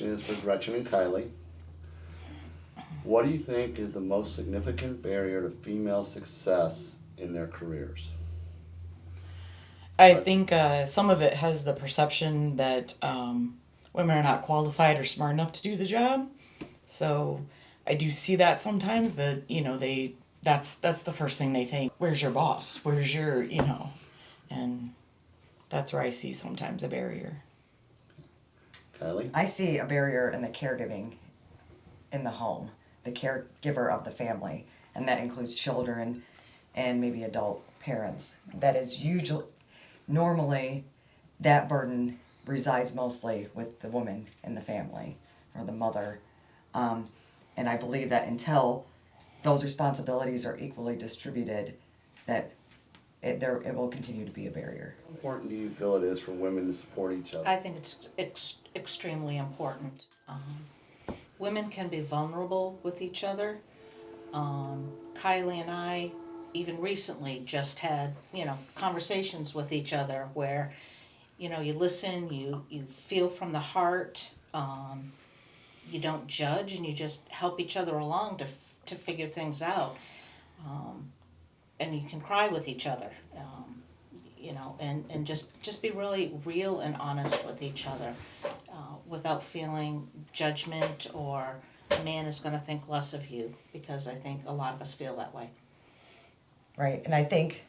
question is for Gretchen and Kylee. What do you think is the most significant barrier to female success in their careers? I think some of it has the perception that women are not qualified or smart enough to do the job. So I do see that sometimes that, that's the first thing they think. Where's your boss? Where's your, and that's where I see sometimes a barrier. Kylee? I see a barrier in the caregiving in the home, the caregiver of the family, and that includes children and maybe adult parents. That is normally that burden resides mostly with the woman in the family or the mother. And I believe that until those responsibilities are equally distributed, that it will continue to be a barrier. How important do you feel it is for women to support each other? I think it's extremely important. Women can be vulnerable with each other. Kylee and I, even recently, just had, conversations with each other where, you listen, you feel from the heart, you don't judge, and you just help each other along to figure things out. And you can cry with each other, and just be really real and honest with each other, without feeling judgment or a man is going to think less of you, because I think a lot of us feel that way. Right, and I think,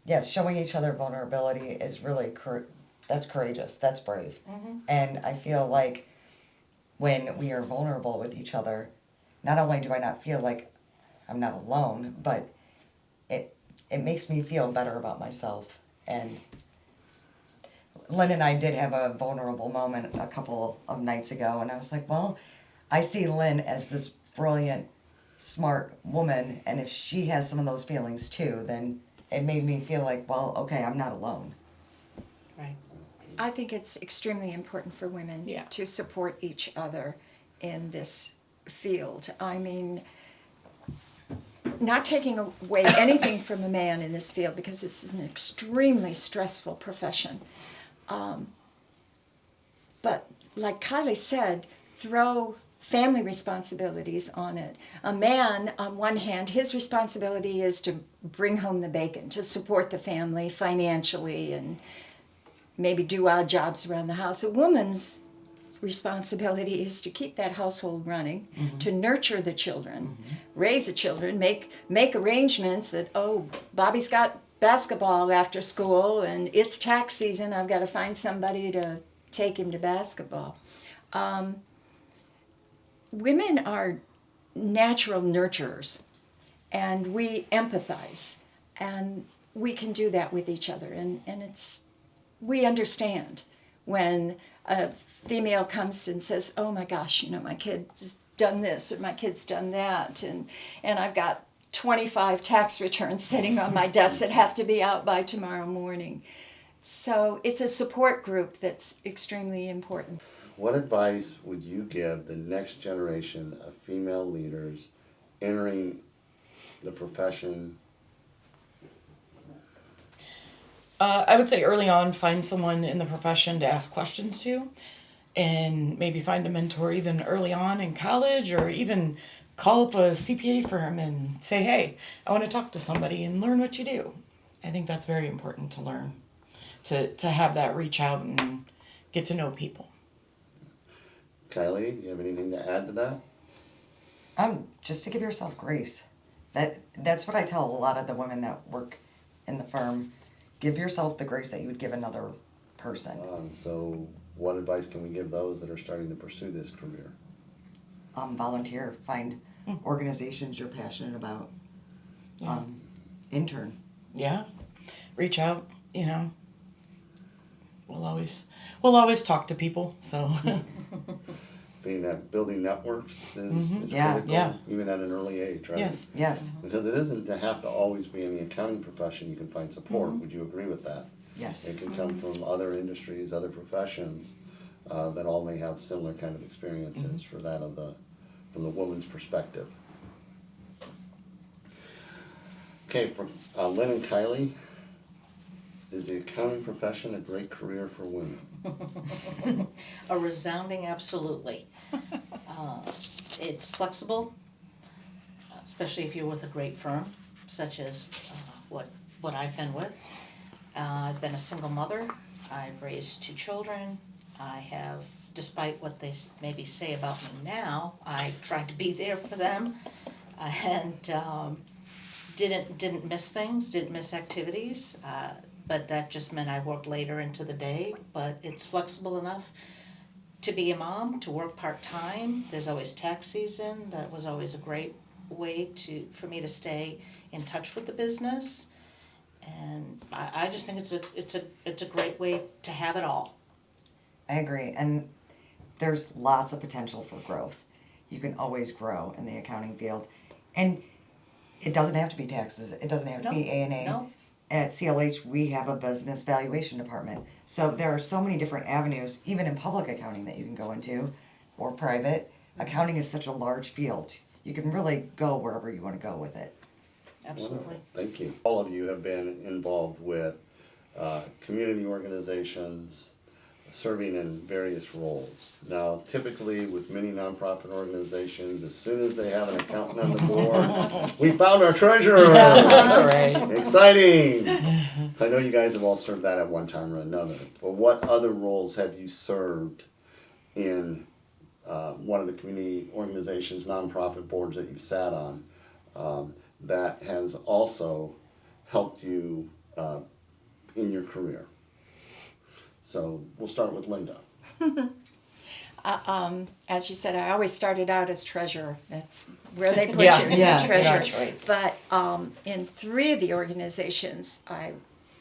yes, showing each other vulnerability is really, that's courageous, that's brave. Mm-hmm. And I feel like when we are vulnerable with each other, not only do I not feel like I'm not alone, but it makes me feel better about myself. And Lynn and I did have a vulnerable moment a couple of nights ago, and I was like, well, I see Lynn as this brilliant, smart woman, and if she has some of those feelings too, then it made me feel like, well, okay, I'm not alone. Right. I think it's extremely important for women to support each other in this field. I mean, not taking away anything from a man in this field, because this is an extremely stressful profession. But like Kylee said, throw family responsibilities on it. A man, on one hand, his responsibility is to bring home the bacon, to support the family financially and maybe do odd jobs around the house. A woman's responsibility is to keep that household running, to nurture the children, raise the children, make arrangements that, oh, Bobby's got basketball after school and it's tax season, I've got to find somebody to take him to basketball. Women are natural nurturers, and we empathize, and we can do that with each other, and we understand when a female comes and says, oh my gosh, my kid's done this or my kid's done that, and I've got 25 tax returns sitting on my desk that have to be out by tomorrow morning. So it's a support group that's extremely important. What advice would you give the next generation of female leaders entering the profession? I would say early on, find someone in the profession to ask questions to, and maybe find a mentor even early on in college, or even call up a CPA firm and say, hey, I want to talk to somebody and learn what you do. I think that's very important to learn, to have that reach out and get to know people. Kylee, do you have anything to add to that? Just to give yourself grace. That's what I tell a lot of the women that work in the firm. Give yourself the grace that you would give another person. So what advice can we give those that are starting to pursue this career? Volunteer. Find organizations you're passionate about. Yeah. Intern. Yeah. Reach out, We'll always talk to people, so. Building networks is critical, even at an early age, right? Yes. Because it isn't to have to always be in the accounting profession you can find support. Would you agree with that? Yes. It can come from other industries, other professions that all may have similar kind of experiences for that from the woman's perspective. Okay, for Lynn and Kylee, Is the accounting profession a great career for women? A resounding absolutely. It's flexible, especially if you're with a great firm, such as what I've been with. I've been a single mother. I've raised 2 children. I have, despite what they maybe say about me now, I tried to be there for them, and didn't miss things, didn't miss activities. But that just meant I worked later into the day. But it's flexible enough to be a mom, to work part-time. There's always tax season. That was always a great way for me to stay in touch with the business. And I just think it's a great way to have it all. I agree, and there's lots of potential for growth. You can always grow in the accounting field, and it doesn't have to be taxes. It doesn't have to be A&A. No. At CLH, we have a business valuation department. So there are so many different avenues, even in public accounting, that you can go into, or private. Accounting is such a large field. You can really go wherever you want to go with it. Absolutely. Well, thank you. All of you have been involved with community organizations, serving in various roles. Now, typically with many nonprofit organizations, as soon as they have an accountant on the board, we found our treasurer! Right. Exciting! So I know you guys have all served that at one time or another, but what other roles have you served in one of the community organizations, nonprofit boards that you've sat on, that has also helped you in your career? So we'll start with Linda. As you said, I always started out as treasurer. That's where they put Yeah, you, yeah, treasurer. good choice. But in 3 of the organizations I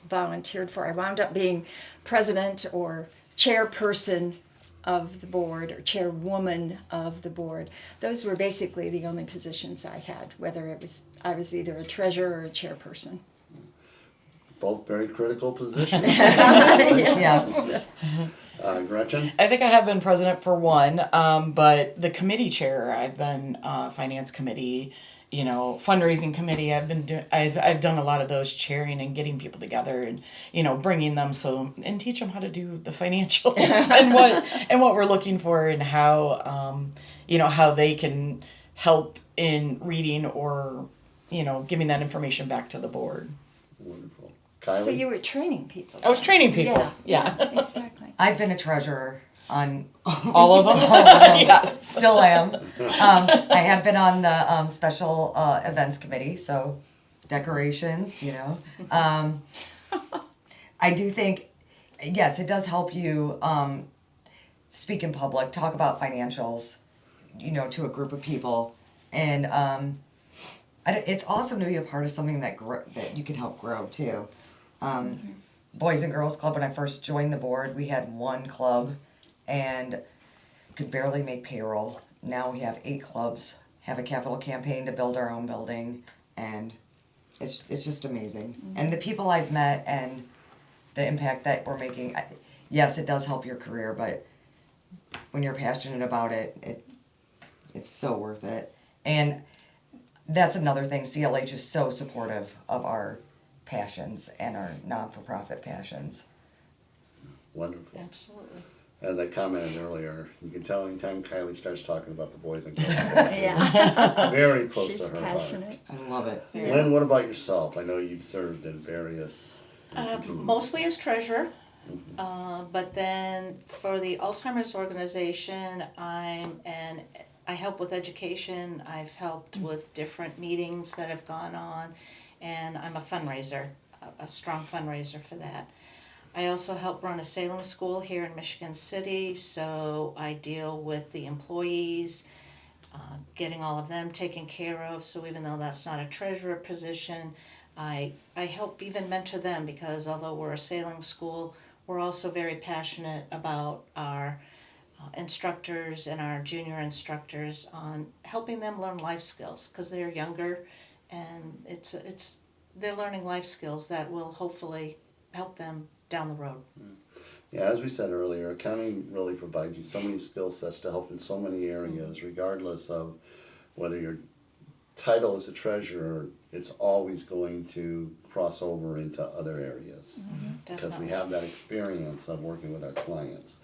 volunteered for, I wound up being president or chairperson of the board or chairwoman of the board. Those were basically the only positions I had, whether I was either a treasurer or a chairperson. Both very critical positions. Yeah. Gretchen? I think I have been president for one, but the committee chair, I've been finance committee, fundraising committee. I've done a lot of those, chairing and getting people together and bringing them and teach them how to do the financials and what we're looking for and how how they can help in reading or giving that information back to the board. Wonderful. Kylee? So you were training people. I was training people. Yeah, exactly. I've been a treasurer on All of them. Yes. Still am. I have been on the special events committee, so decorations, I do think, yes, it does help you speak in public, talk about financials, to a group of people. And it's awesome to be a part of something that you can help grow, too. Boys and Girls Club, when I first joined the board, we had 1 club and could barely make payroll. Now we have 8 clubs, have a capital campaign to build our own building, and it's just amazing. Mm-hmm. And the people I've met and the impact that we're making, yes, it does help your career, but when you're passionate about it, it's so worth it. And that's another thing, CLH is so supportive of our passions and our non-for-profit passions. Wonderful. Absolutely. As I commented earlier, you can tell anytime Kylee starts talking about the Boys and Girls Club. Yeah. Very close She's to her passionate. I love it. heart. Lynn, what about yourself? I know you've served in various... Mostly as treasurer, but then for the Alzheimer's organization, I help with education. I've helped with different meetings that have gone on, and I'm a fundraiser, a strong fundraiser for that. I also help run a sailing school here in Michigan City, so I deal with the employees, getting all of them taken care of. So even though that's not a treasurer position, I help even mentor them, because although we're a sailing school, we're also very passionate about our instructors and our junior instructors on helping them learn life skills, because they're younger and they're learning life skills that will hopefully help them down the road. Yeah, as we said earlier, accounting really provides you so many skill sets to help in so many areas, regardless of whether your title is a treasurer, it's always going to cross over into other areas. because we Definitely. have that experience of working with our clients.